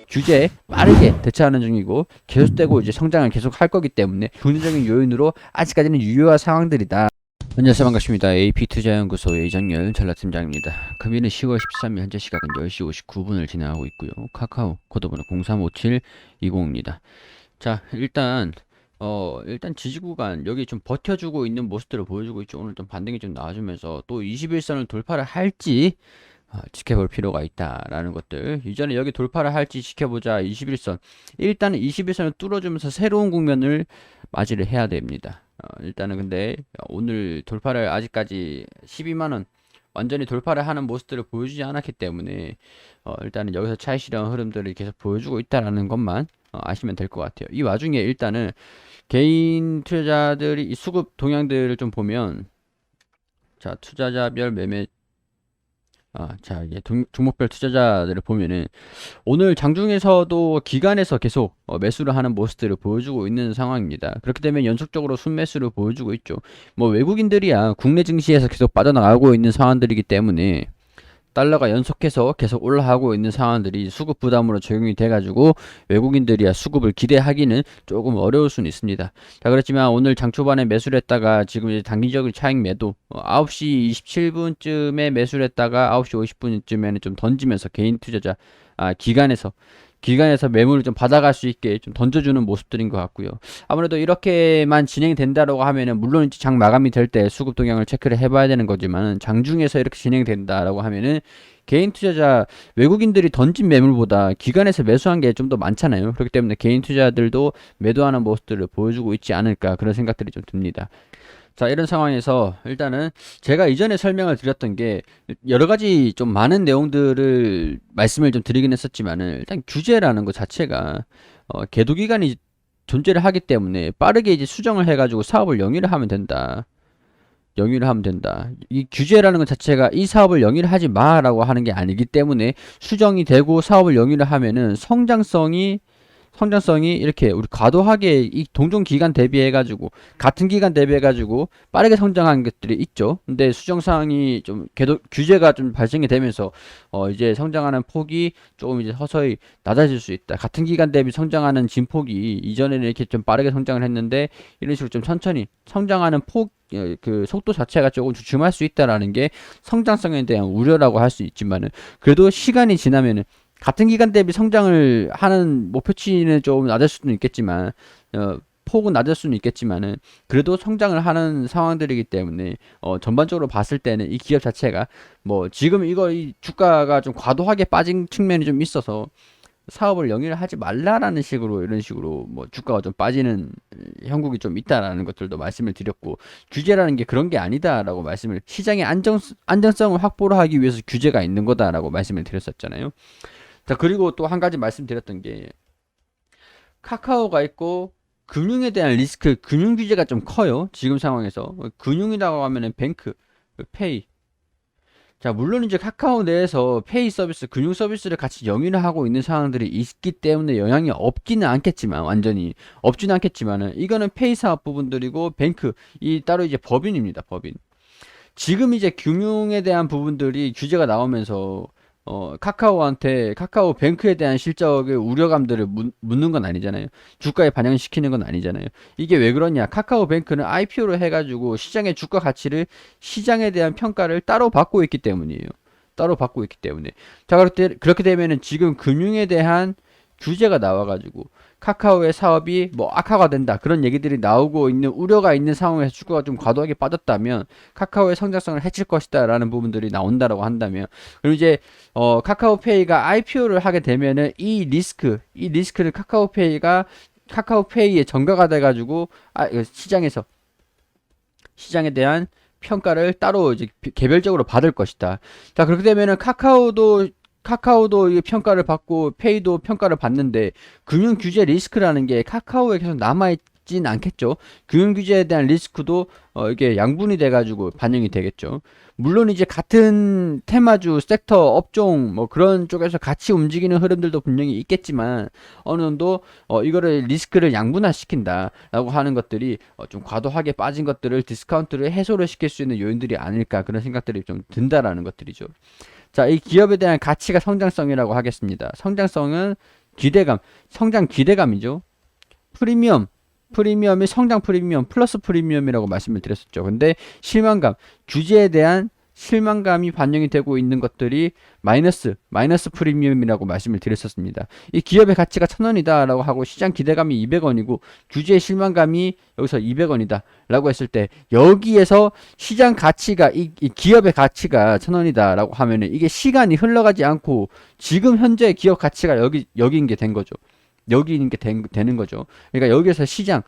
규제에 빠르게 대처하는 중이고 계속되고 이제 성장을 계속 할 거기 때문에 긍정적인 요인으로 아직까지는 유효한 상황들이다. 안녕하세요, 반갑습니다. AP투자연구소의 이정열 전략팀장입니다. 금일은 10월 13일 현재 시각은 10시 59분을 진행하고 있고요. 카카오 코드번호 035720입니다. 자, 일단 지지구간 여기 좀 버텨주고 있는 모습들을 보여주고 있죠. 오늘 좀 반등이 좀 나와주면서 또 21선을 돌파를 할지 지켜볼 필요가 있다라는 것들. 이전에 여기 돌파를 할지 지켜보자. 21선 일단은 21선을 뚫어주면서 새로운 국면을 맞이를 해야 됩니다. 일단은 근데 오늘 돌파를 아직까지 12만원 완전히 돌파를 하는 모습들을 보여주지 않았기 때문에 일단은 여기서 차익 실현 흐름들을 계속 보여주고 있다라는 것만 아시면 될 것 같아요. 이 와중에 일단은 개인 투자자들이 이 수급 동향들을 좀 보면, 자, 투자자별 매매, 자, 이게 종목별 투자자들을 보면은 오늘 장중에서도 기관에서 계속 매수를 하는 모습들을 보여주고 있는 상황입니다. 그렇기 때문에 연속적으로 순매수를 보여주고 있죠. 뭐 외국인들이야 국내 증시에서 계속 빠져나가고 있는 상황들이기 때문에 달러가 연속해서 계속 올라가고 있는 상황들이 수급 부담으로 적용이 돼가지고 외국인들이야 수급을 기대하기는 조금 어려울 수는 있습니다. 자, 그렇지만 오늘 장 초반에 매수를 했다가 지금 이제 단기적인 차익 매도 9시 27분쯤에 매수를 했다가 9시 50분쯤에는 좀 던지면서 개인 투자자 기관에서 매물을 좀 받아갈 수 있게 좀 던져주는 모습들인 것 같고요. 아무래도 이렇게만 진행된다라고 하면은 물론 장 마감이 될 때 수급 동향을 체크를 해봐야 되는 거지만 장중에서 이렇게 진행된다라고 하면은 개인 투자자 외국인들이 던진 매물보다 기관에서 매수한 게 좀 더 많잖아요. 그렇기 때문에 개인 투자들도 매도하는 모습들을 보여주고 있지 않을까 그런 생각들이 좀 듭니다. 자, 이런 상황에서 일단은 제가 이전에 설명을 드렸던 게 여러 가지 좀 많은 내용들을 말씀을 좀 드리긴 했었지만은 일단 규제라는 것 자체가 계도 기간이 존재를 하기 때문에 빠르게 이제 수정을 해가지고 사업을 영위를 하면 된다. 영위를 하면 된다. 이 규제라는 것 자체가 이 사업을 영위를 하지 마라고 하는 게 아니기 때문에 수정이 되고 사업을 영위를 하면은 성장성이 이렇게 우리 과도하게 이 동종 기간 대비해가지고 같은 기간 대비해가지고 빠르게 성장한 것들이 있죠. 근데 수정사항이 좀 규제가 좀 발생이 되면서 이제 성장하는 폭이 조금 이제 서서히 낮아질 수 있다. 같은 기간 대비 성장하는 진폭이 이전에는 이렇게 좀 빠르게 성장을 했는데 이런 식으로 좀 천천히 성장하는 그 속도 자체가 조금 주춤할 수 있다라는 게 성장성에 대한 우려라고 할 수 있지만은 그래도 시간이 지나면은 같은 기간 대비 성장을 하는 목표치는 좀 낮을 수는 있겠지만 폭은 낮을 수는 있겠지만은 그래도 성장을 하는 상황들이기 때문에 전반적으로 봤을 때는 이 기업 자체가 뭐 지금 이 주가가 좀 과도하게 빠진 측면이 좀 있어서 사업을 영위를 하지 말라라는 식으로 이런 식으로 뭐 주가가 좀 빠지는 형국이 좀 있다라는 것들도 말씀을 드렸고 규제라는 게 그런 게 아니다라고 말씀을 시장의 안정성을 확보를 하기 위해서 규제가 있는 거다라고 말씀을 드렸었잖아요. 자, 그리고 또 한 가지 말씀드렸던 게 카카오가 있고 금융에 대한 리스크, 금융 규제가 좀 커요. 지금 상황에서 금융이라고 하면은 뱅크, 페이. 자, 물론 이제 카카오 내에서 페이 서비스, 금융 서비스를 같이 영위를 하고 있는 상황들이 있기 때문에 영향이 없지는 않겠지만 완전히 없지는 않겠지만은 이거는 페이 사업 부분들이고 뱅크 이 따로 이제 법인입니다. 법인. 지금 이제 금융에 대한 부분들이 규제가 나오면서 카카오뱅크에 대한 실적의 우려감들을 묻는 건 아니잖아요. 주가에 반영시키는 건 아니잖아요. 이게 왜 그러냐? 카카오뱅크는 IPO를 해가지고 시장의 주가 가치를 시장에 대한 평가를 따로 받고 있기 때문이에요. 따로 받고 있기 때문에. 자, 그렇게 되면은 지금 금융에 대한 규제가 나와가지고 카카오의 사업이 뭐 악화가 된다 그런 얘기들이 나오고 있는 우려가 있는 상황에서 주가가 좀 과도하게 빠졌다면 카카오의 성장성을 해칠 것이다 라는 부분들이 나온다라고 한다면 그리고 이제 카카오페이가 IPO를 하게 되면은 이 리스크를 카카오페이에 전가가 돼가지고 시장에 대한 평가를 따로 이제 개별적으로 받을 것이다. 자, 그렇게 되면은 카카오도 이 평가를 받고 페이도 평가를 받는데 금융 규제 리스크라는 게 카카오에 계속 없진 않겠죠. 금융 규제에 대한 리스크도 이게 양분이 돼가지고 반영이 되겠죠. 물론 이제 같은 테마주, 섹터, 업종 뭐 그런 쪽에서 같이 움직이는 흐름들도 분명히 있겠지만 어느 정도 이거를 리스크를 양분화시킨다라고 하는 것들이 좀 과도하게 빠진 것들을 디스카운트를 해소를 시킬 수 있는 요인들이 아닐까 그런 생각들이 좀 든다라는 것들이죠. 자, 이 기업에 대한 가치가 성장성이라고 하겠습니다. 성장성은 기대감, 성장 기대감이죠. 프리미엄이 성장 프리미엄 플러스 프리미엄이라고 말씀을 드렸었죠. 근데 실망감, 규제에 대한 실망감이 반영이 되고 있는 것들이 마이너스 프리미엄이라고 말씀을 드렸었습니다. 이 기업의 가치가 1,000원이다 라고 하고 시장 기대감이 200원이고 규제의 실망감이 여기서 200원이다 라고 했을 때 여기에서 시장 가치가 이 기업의 가치가 1,000원이다 라고 하면은 이게 시간이 흘러가지 않고 지금 현재 기업 가치가 여기인 게 된 거죠. 여기인 게 되는 거죠. 그러니까 여기에서 시간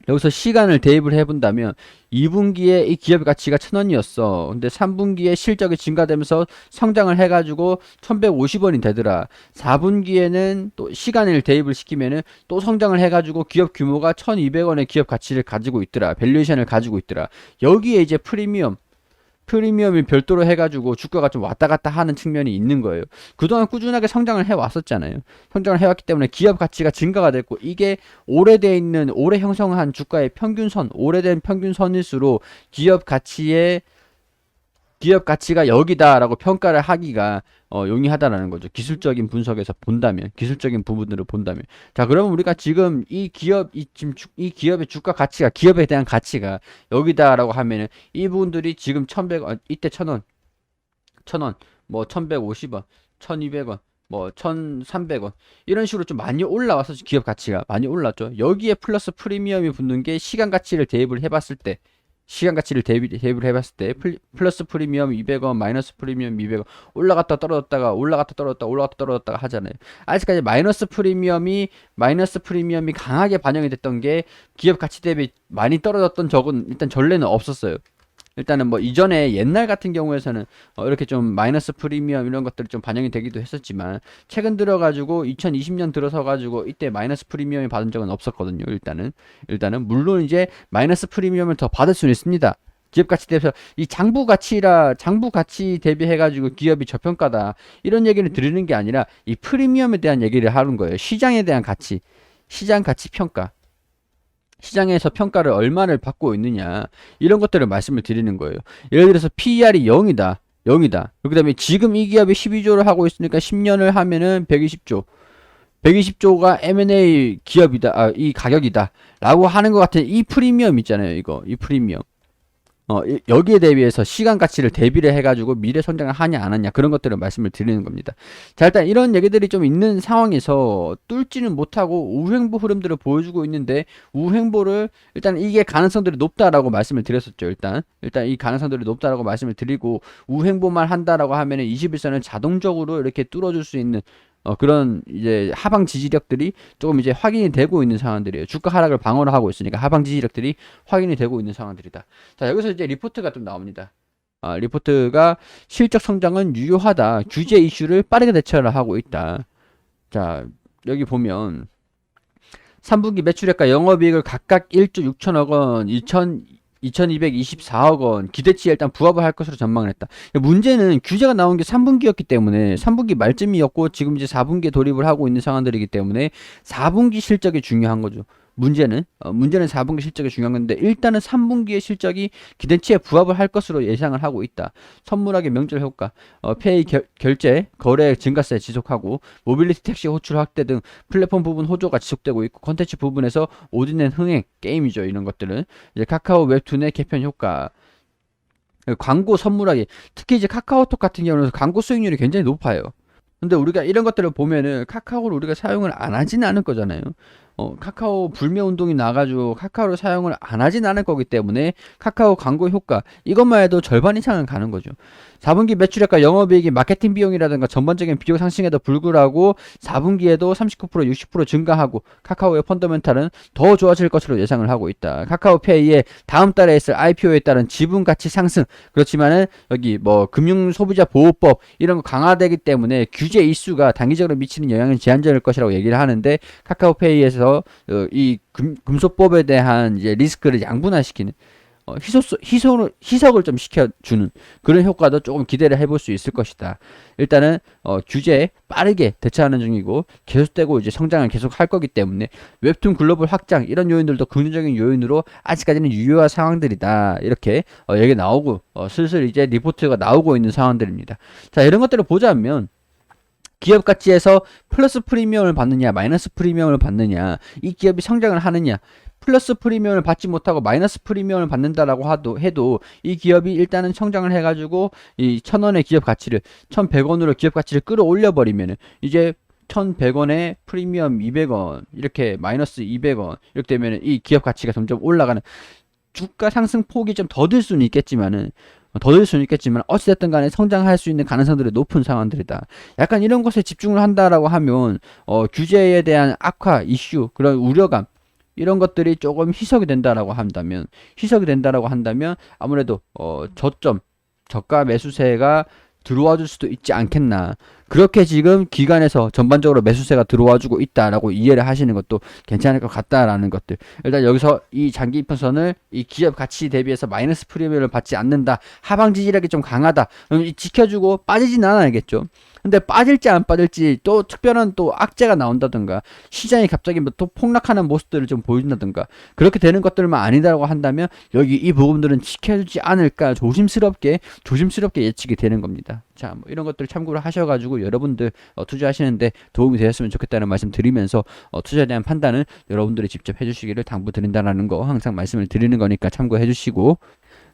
여기서 시간을 대입을 해본다면 2분기에 이 기업의 가치가 1,000원이었어. 근데 3분기에 실적이 증가되면서 성장을 해가지고 1,150원이 되더라. 4분기에는 또 시간을 대입을 시키면은 또 성장을 해가지고 기업 규모가 1,200원의 기업 가치를 가지고 있더라. 밸류에이션을 가지고 있더라. 여기에 이제 프리미엄이 별도로 해가지고 주가가 좀 왔다 갔다 하는 측면이 있는 거예요. 그동안 꾸준하게 성장을 해왔었잖아요. 성장을 해왔기 때문에 기업 가치가 증가가 됐고 이게 오래 형성한 주가의 평균선, 오래된 평균선일수록 기업 가치가 여기다라고 평가를 하기가 용이하다라는 거죠. 기술적인 분석에서 본다면, 기술적인 부분으로 본다면. 자, 그러면 우리가 지금 이 기업의 주가 가치가, 기업에 대한 가치가 여기다라고 하면은 이 부분들이 지금 1,100원, 이때 1,000원, 뭐 1,150원, 1,200원, 뭐 1,300원 이런 식으로 좀 많이 올라와서 기업 가치가 많이 올랐죠. 여기에 플러스 프리미엄이 붙는 게 시간 가치를 대입을 해봤을 때 플러스 프리미엄 200원 마이너스 프리미엄 200원 올라갔다 떨어졌다가 하잖아요. 아직까지 마이너스 프리미엄이 강하게 반영이 됐던 게 기업 가치 대비 많이 떨어졌던 적은 일단 전례는 없었어요. 일단은 뭐 이전에 옛날 같은 경우에서는 이렇게 좀 마이너스 프리미엄 이런 것들이 좀 반영이 되기도 했었지만 최근 들어가지고 2020년 들어서 가지고 이때 마이너스 프리미엄이 받은 적은 없었거든요. 일단은 물론 이제 마이너스 프리미엄을 더 받을 수는 있습니다. 기업 가치 대비해서 이 장부 가치 대비해 가지고 기업이 저평가다 이런 얘기를 드리는 게 아니라 이 프리미엄에 대한 얘기를 하는 거예요. 시장에 대한 가치, 시장 가치 평가. 시장에서 평가를 얼마를 받고 있느냐 이런 것들을 말씀을 드리는 거예요. 예를 들어서 PER이 0이다. 그 다음에 지금 이 기업이 12조를 하고 있으니까 10년을 하면은 120조가 M&A 기업이다. 이 가격이다 라고 하는 것 같은 이 프리미엄 있잖아요. 이 프리미엄 여기에 대비해서 시간 가치를 대비를 해가지고 미래 성장을 하냐 안 하냐 그런 것들을 말씀을 드리는 겁니다. 자, 일단 이런 얘기들이 좀 있는 상황에서 뚫지는 못하고 우횡보 흐름들을 보여주고 있는데 우횡보를 일단 이게 가능성들이 높다라고 말씀을 드렸었죠. 일단 이 가능성들이 높다라고 말씀을 드리고 우횡보만 한다라고 하면은 21선을 자동적으로 이렇게 뚫어줄 수 있는 그런 이제 하방 지지력들이 조금 이제 확인이 되고 있는 상황들이에요. 주가 하락을 방어를 하고 있으니까 하방 지지력들이 확인이 되고 있는 상황들이다. 자, 여기서 이제 리포트가 좀 나옵니다. 리포트가 실적 성장은 유효하다. 규제 이슈를 빠르게 대처를 하고 있다. 자, 여기 보면 3분기 매출액과 영업이익을 각각 1조 6천억 원, 2,224억 원 기대치에 일단 부합을 할 것으로 전망을 했다. 문제는 규제가 나온 게 3분기였기 때문에 3분기 말쯤이었고 지금 이제 4분기에 돌입을 하고 있는 상황들이기 때문에 4분기 실적이 중요한 거죠. 문제는 4분기 실적이 중요한 건데 일단은 3분기의 실적이 기대치에 부합을 할 것으로 예상을 하고 있다. 선물하기 명절 효과, 페이 결제, 거래 증가세 지속하고 모빌리티 택시 호출 확대 등 플랫폼 부분 호조가 지속되고 있고 콘텐츠 부분에서 오딘앤 흥행, 게임이죠. 이런 것들은 이제 카카오 웹툰의 개편 효과, 광고 선물하기, 특히 이제 카카오톡 같은 경우는 광고 수익률이 굉장히 높아요. 근데 우리가 이런 것들을 보면은 카카오를 우리가 사용을 안 하진 않을 거잖아요. 카카오 불매 운동이 나가지고 카카오를 사용을 안 하진 않을 거기 때문에 카카오 광고 효과 이것만 해도 절반 이상은 가는 거죠. 4분기 매출액과 영업이익이 마케팅 비용이라든가 전반적인 비용 상승에도 불구하고 4분기에도 39% 60% 증가하고 카카오의 펀더멘탈은 더 좋아질 것으로 예상을 하고 있다. 카카오페이의 다음 달에 있을 IPO에 따른 지분 가치 상승, 그렇지만은 여기 뭐 금융 소비자 보호법 이런 거 강화되기 때문에 규제 이슈가 단기적으로 미치는 영향은 제한적일 것이라고 얘기를 하는데 카카오페이에서 해서 이 금소법에 대한 이제 리스크를 양분화시키는 희석을 좀 시켜주는 그런 효과도 조금 기대를 해볼 수 있을 것이다. 일단은 규제에 빠르게 대처하는 중이고 계속되고 이제 성장을 계속 할 거기 때문에 웹툰 글로벌 확장 이런 요인들도 긍정적인 요인으로 아직까지는 유효한 상황들이다. 이렇게 얘기 나오고 슬슬 이제 리포트가 나오고 있는 상황들입니다. 자, 이런 것들을 보자면 기업 가치에서 플러스 프리미엄을 받느냐 마이너스 프리미엄을 받느냐, 이 기업이 성장을 하느냐, 플러스 프리미엄을 받지 못하고 마이너스 프리미엄을 받는다라고 해도 이 기업이 일단은 성장을 해가지고 이 1,000원의 기업 가치를 1,100원으로 기업 가치를 끌어올려 버리면은 이제 1,100원에 프리미엄 200원 이렇게 마이너스 200원 이렇게 되면은 이 기업 가치가 점점 올라가는 주가 상승 폭이 좀 더딜 수는 있겠지만 어찌됐든 간에 성장할 수 있는 가능성들이 높은 상황들이다. 약간 이런 것에 집중을 한다라고 하면 규제에 대한 악화 이슈, 그런 우려감 이런 것들이 조금 희석이 된다라고 한다면 아무래도 저가 매수세가 들어와 줄 수도 있지 않겠나. 그렇게 지금 기관에서 전반적으로 매수세가 들어와 주고 있다라고 이해를 하시는 것도 괜찮을 것 같다라는 것들. 일단 여기서 이 장기 이평선을 이 기업 가치 대비해서 마이너스 프리미엄을 받지 않는다. 하방 지지력이 좀 강하다. 그럼 지켜주고 빠지진 않아야겠죠. 근데 빠질지 안 빠질지 또 특별한 또 악재가 나온다든가 시장이 갑자기 또 폭락하는 모습들을 좀 보여준다든가 그렇게 되는 것들만 아니다라고 한다면 여기 이 부분들은 지켜주지 않을까 조심스럽게 예측이 되는 겁니다. 자, 뭐 이런 것들 참고를 하셔가지고 여러분들 투자하시는데 도움이 되었으면 좋겠다는 말씀 드리면서 투자에 대한 판단은 여러분들이 직접 해주시기를 당부드린다라는 거 항상 말씀을 드리는 거니까 참고해 주시고,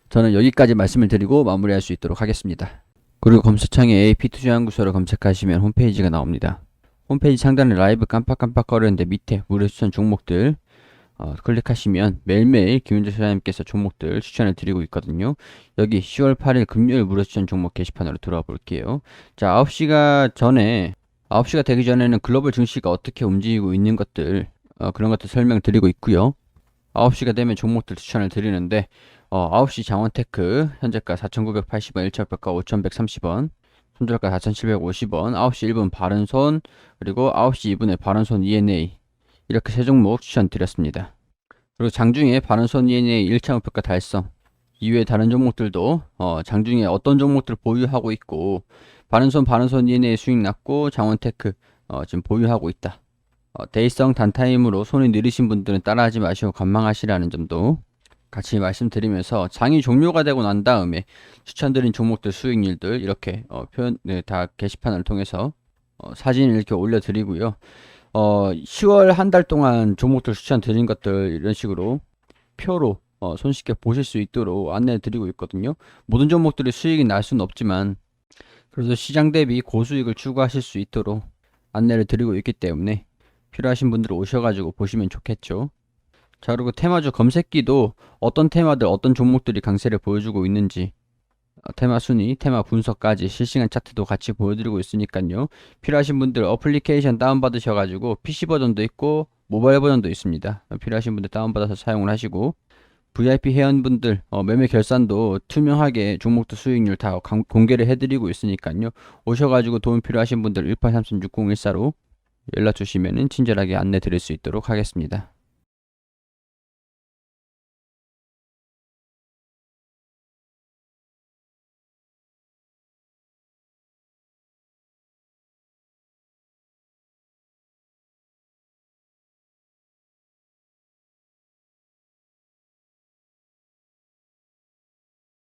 저는 여기까지 말씀을 드리고 마무리할 수 있도록 하겠습니다. 그리고 검색창에 AP투자연구소를 검색하시면 홈페이지가 나옵니다. 홈페이지 상단에 라이브 깜빡깜빡거리는데 밑에 무료 추천 종목들 클릭하시면 매일매일 김윤재 소장님께서 종목들 추천을 드리고 있거든요. 여기 10월 8일 금요일 무료 추천 종목 게시판으로 들어와 볼게요. 자, 9시가 되기 전에는 글로벌 증시가 어떻게 움직이고 있는 것들 그런 것들 설명드리고 있고요. 9시가 되면 종목들 추천을 드리는데 9시 장원테크 현재가 4,980원, 1차별가 5,130원, 손절가 4,750원, 9시 1분 바른손, 그리고 9시 2분에 바른손 ENA 이렇게 세 종목 추천드렸습니다. 그리고 장중에 바른손 ENA 1차 목표가 달성 이외에 다른 종목들도 장중에 어떤 종목들을 보유하고 있고 바른손 ENA 수익 났고 장원테크 지금 보유하고 있다. 대의성 단타임으로 손이 느리신 분들은 따라하지 마시고 관망하시라는 점도 같이 말씀드리면서 장이 종료가 되고 난 다음에 추천드린 종목들 수익률들 이렇게 다 게시판을 통해서 사진을 이렇게 올려드리고요. 10월 한 달 동안 종목들 추천드린 것들 이런 식으로 표로 손쉽게 보실 수 있도록 안내 드리고 있거든요. 모든 종목들이 수익이 날 수는 없지만 그래서 시장 대비 고수익을 추구하실 수 있도록 안내를 드리고 있기 때문에 필요하신 분들 오셔가지고 보시면 좋겠죠. 자, 그리고 테마주 검색기도 어떤 테마들 어떤 종목들이 강세를 보여주고 있는지 테마 순위, 테마 분석까지 실시간 차트도 같이 보여드리고 있으니까요. 필요하신 분들 어플리케이션 다운받으셔가지고 PC 버전도 있고 모바일 버전도 있습니다. 필요하신 분들 다운받아서 사용을 하시고 VIP 회원분들 매매 결산도 투명하게 종목도 수익률 다 공개를 해드리고 있으니까요. 오셔가지고 도움 필요하신 분들 1833-6014로 연락 주시면 친절하게 안내 드릴 수 있도록 하겠습니다.